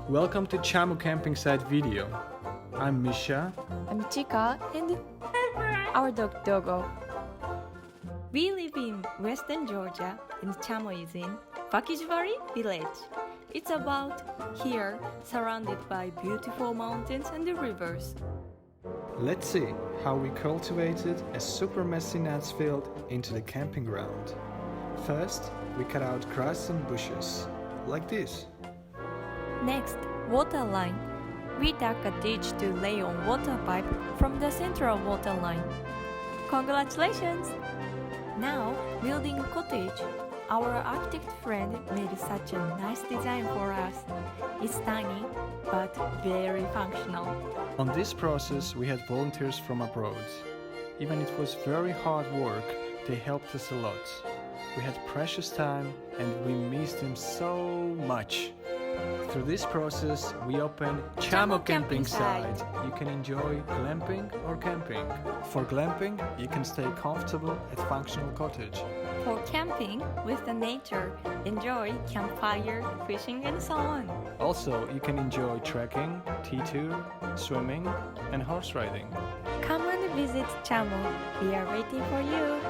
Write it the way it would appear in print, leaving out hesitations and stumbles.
Welcome to CHAMO Camping site video. I'm Misha. I'm Chika and our dog Dogo. We live in Western Georgia and CHAMO is in Vakijvari Village. It's about here, surrounded by beautiful mountains and the rivers. Let's see how we cultivated a super messy nuts field into the camping ground. First, we cut out grass and bushes, like this. Next, water line. We dug a ditch to lay on water pipe from the central water line. Congratulations! Now, building a cottage. Our architect friend made such a nice design for us. It's tiny, but very functional. On this process, we had volunteers from abroad. Even it was very hard work, they helped us a lot. We had precious time and we missed them so much. Through this process, we opened CHAMO Camping site. You can enjoy glamping or camping. For glamping, you can stay comfortable at functional cottage. For camping with the nature, enjoy campfire, fishing and so on. Also, you can enjoy trekking, T2, swimming and horse riding. Come and visit CHAMO. We are waiting for you.